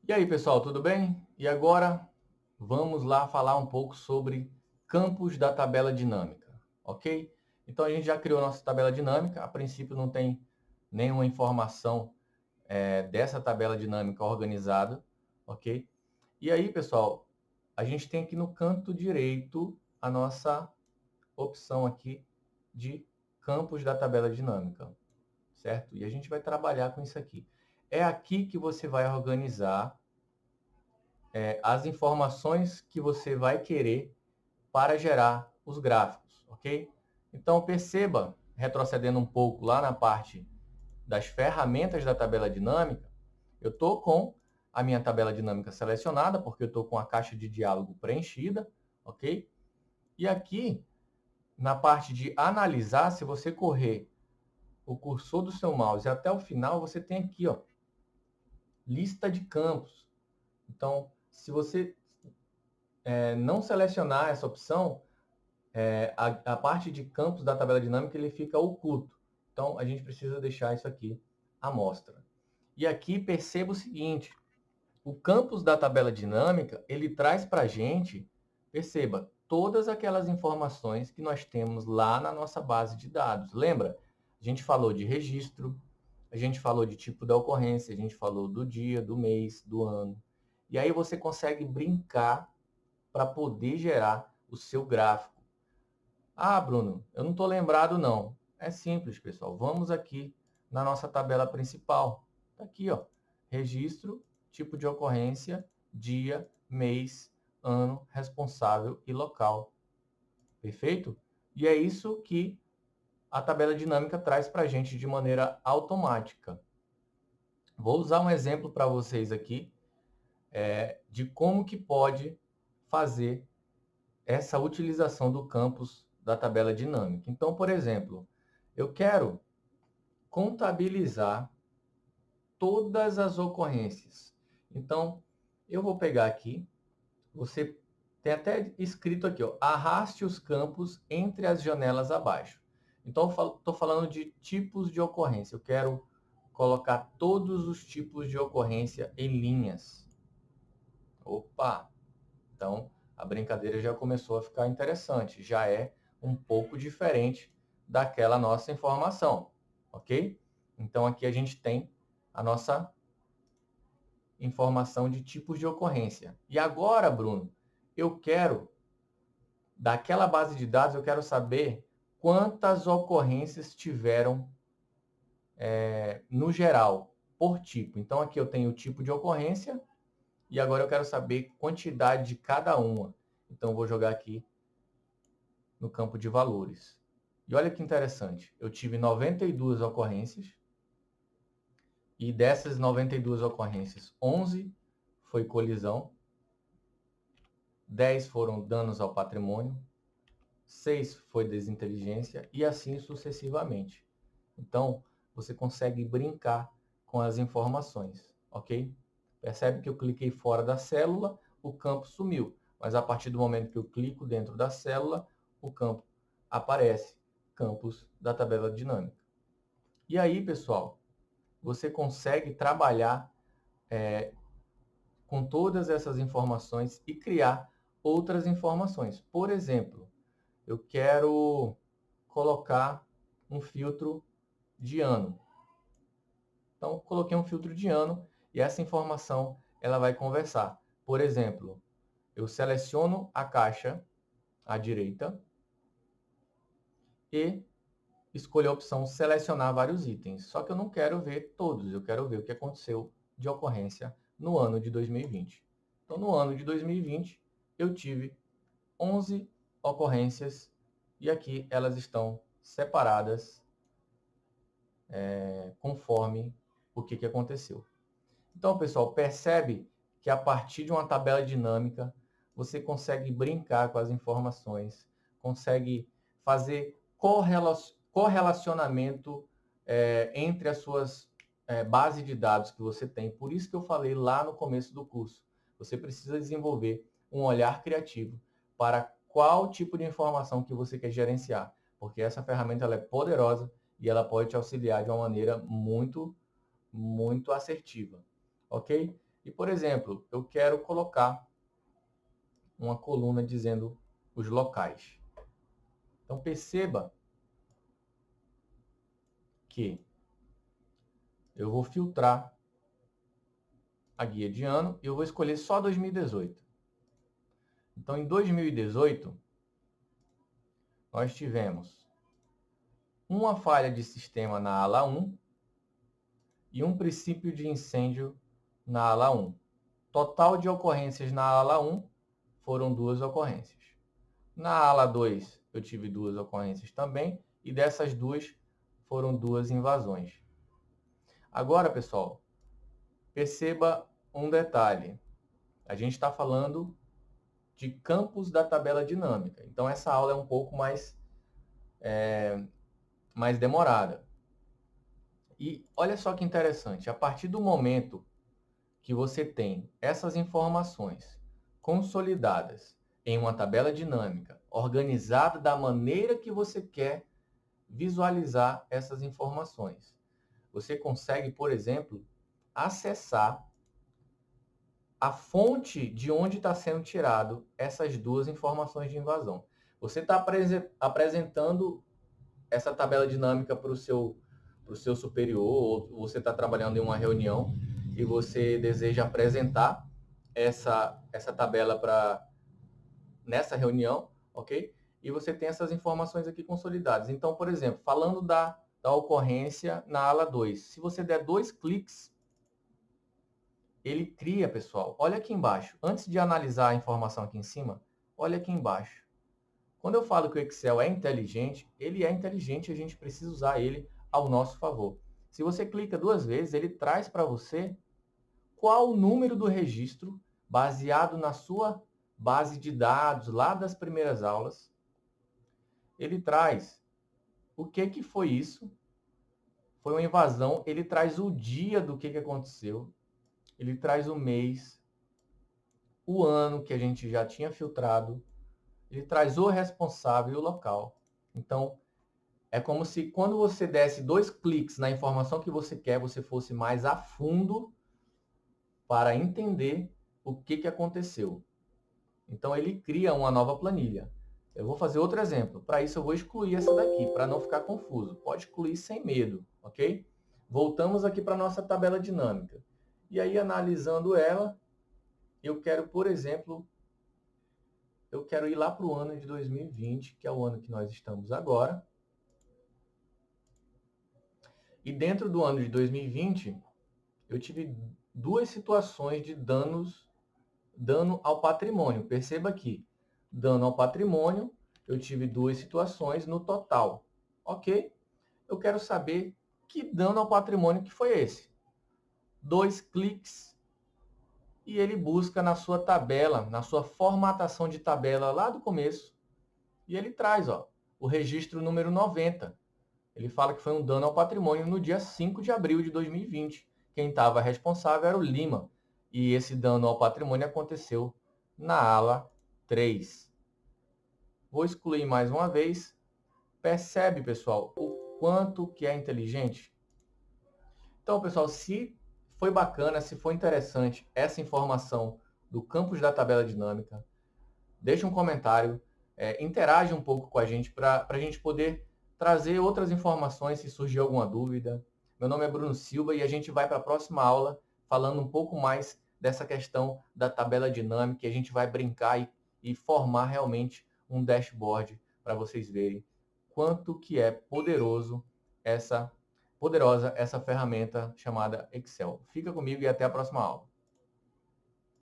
E aí, pessoal, tudo bem? E agora vamos lá falar um pouco sobre campos da tabela dinâmica, ok? Então a gente já criou nossa tabela dinâmica, a princípio não tem nenhuma informação dessa tabela dinâmica organizada, ok? E aí, pessoal, a gente tem aqui no canto direito a nossa opção aqui de campos da tabela dinâmica, certo? E a gente vai trabalhar com isso aqui. É aqui que você vai organizar as informações que você vai querer para gerar os gráficos, ok? Então perceba, retrocedendo um pouco lá na parte das ferramentas da tabela dinâmica, eu estou com a minha tabela dinâmica selecionada, porque eu estou com a caixa de diálogo preenchida, ok? E aqui, na parte de analisar, se você correr o cursor do seu mouse até o final, você tem aqui, ó, lista de campos. Então, se você não selecionar essa opção, a parte de campos da tabela dinâmica ele fica oculto. Então, a gente precisa deixar isso aqui à mostra. E aqui perceba o seguinte, o campus da tabela dinâmica, ele traz para a gente, perceba, todas aquelas informações que nós temos lá na nossa base de dados. Lembra? A gente falou de registro, a gente falou de tipo da ocorrência, a gente falou do dia, do mês, do ano. E aí você consegue brincar para poder gerar o seu gráfico. Ah, Bruno, eu não estou lembrado não. É simples, pessoal. Vamos aqui na nossa tabela principal. Está aqui, ó. Registro, tipo de ocorrência, dia, mês, ano, responsável e local. Perfeito? E é isso que a tabela dinâmica traz para a gente de maneira automática. Vou usar um exemplo para vocês aqui de como que pode fazer essa utilização do campus da tabela dinâmica. Então, por exemplo, eu quero contabilizar todas as ocorrências. Então, eu vou pegar aqui, você tem até escrito aqui, ó, arraste os campos entre as janelas abaixo. Então, estou falando de tipos de ocorrência. Eu quero colocar todos os tipos de ocorrência em linhas. Opa! Então, a brincadeira já começou a ficar interessante, já é um pouco diferente daquela nossa informação, ok? Então, aqui a gente tem a nossa informação de tipos de ocorrência. E agora, Bruno, eu quero, daquela base de dados, eu quero saber quantas ocorrências tiveram no geral, por tipo. Então, aqui eu tenho o tipo de ocorrência e agora eu quero saber quantidade de cada uma. Então, eu vou jogar aqui no campo de valores. E olha que interessante, eu tive 92 ocorrências e dessas 92 ocorrências, 11 foi colisão, 10 foram danos ao patrimônio, 6 foi desinteligência e assim sucessivamente. Então, você consegue brincar com as informações, ok? Percebe que eu cliquei fora da célula, o campo sumiu, mas a partir do momento que eu clico dentro da célula, o campo aparece, campos da tabela dinâmica. E aí, pessoal, você consegue trabalhar com todas essas informações e criar outras informações. Por exemplo, eu quero colocar um filtro de ano. Então, coloquei um filtro de ano e essa informação ela vai conversar. Por exemplo, eu seleciono a caixa à direita e escolho a opção selecionar vários itens. Só que eu não quero ver todos, eu quero ver o que aconteceu de ocorrência no ano de 2020. Então, no ano de 2020, eu tive 11 ocorrências e aqui elas estão separadas conforme o que aconteceu. Então, pessoal, percebe que a partir de uma tabela dinâmica, você consegue brincar com as informações, consegue fazer correlacionamento entre as suas bases de dados que você tem. Por isso que eu falei lá no começo do curso. Você precisa desenvolver um olhar criativo para qual tipo de informação que você quer gerenciar, porque essa ferramenta ela é poderosa e ela pode te auxiliar de uma maneira muito assertiva, ok? E, por exemplo, eu quero colocar uma coluna dizendo os locais. Então, perceba que eu vou filtrar a guia de ano e eu vou escolher só 2018. Então, em 2018, nós tivemos uma falha de sistema na ala 1 e um princípio de incêndio na ala 1. Total de ocorrências na ala 1 foram 2 ocorrências. Na ala 2, eu tive 2 ocorrências também, e dessas 2 foram 2 invasões. Agora, pessoal, perceba um detalhe. A gente está falando de campos da tabela dinâmica. Então, essa aula é um pouco mais demorada. E olha só que interessante, a partir do momento que você tem essas informações consolidadas em uma tabela dinâmica, organizada da maneira que você quer visualizar essas informações, você consegue, por exemplo, acessar a fonte de onde está sendo tirado essas duas informações de invasão. Você está apresentando essa tabela dinâmica para o seu superior, ou você está trabalhando em uma reunião e você deseja apresentar essa tabela nessa reunião, ok? E você tem essas informações aqui consolidadas. Então, por exemplo, falando da ocorrência na ala 2, se você der 2 cliques, ele cria, pessoal, olha aqui embaixo, antes de analisar a informação aqui em cima, olha aqui embaixo. Quando eu falo que o Excel é inteligente, ele é inteligente e a gente precisa usar ele ao nosso favor. Se você clica 2 vezes, ele traz para você qual o número do registro, baseado na sua base de dados lá das primeiras aulas. Ele traz o que foi isso, foi uma invasão, ele traz o dia do que aconteceu, ele traz o mês, o ano que a gente já tinha filtrado, ele traz o responsável e o local. Então, é como se quando você desse 2 cliques na informação que você quer, você fosse mais a fundo para entender o que aconteceu. Então, ele cria uma nova planilha. Eu vou fazer outro exemplo. Para isso, eu vou excluir essa daqui, para não ficar confuso. Pode excluir sem medo, ok? Voltamos aqui para a nossa tabela dinâmica. E aí, analisando ela, eu quero, por exemplo, eu quero ir lá para o ano de 2020, que é o ano que nós estamos agora. E dentro do ano de 2020, eu tive 2 situações de dano ao patrimônio. Perceba aqui, dano ao patrimônio, eu tive 2 situações no total. Ok? Eu quero saber que dano ao patrimônio que foi esse. 2 cliques e ele busca na sua tabela, na sua formatação de tabela lá do começo, e ele traz o registro número 90. Ele fala que foi um dano ao patrimônio no dia 5 de abril de 2020. Quem estava responsável era o Lima. E esse dano ao patrimônio aconteceu na ala 3. Vou excluir mais uma vez. Percebe, pessoal, o quanto que é inteligente? Então, pessoal, se foi bacana, se foi interessante essa informação do campus da tabela dinâmica, deixa um comentário, interage um pouco com a gente para a gente poder trazer outras informações se surgir alguma dúvida. Meu nome é Bruno Silva e a gente vai para a próxima aula falando um pouco mais dessa questão da tabela dinâmica e a gente vai brincar e formar realmente um dashboard para vocês verem quanto que é poderosa essa ferramenta chamada Excel. Fica comigo e até a próxima aula.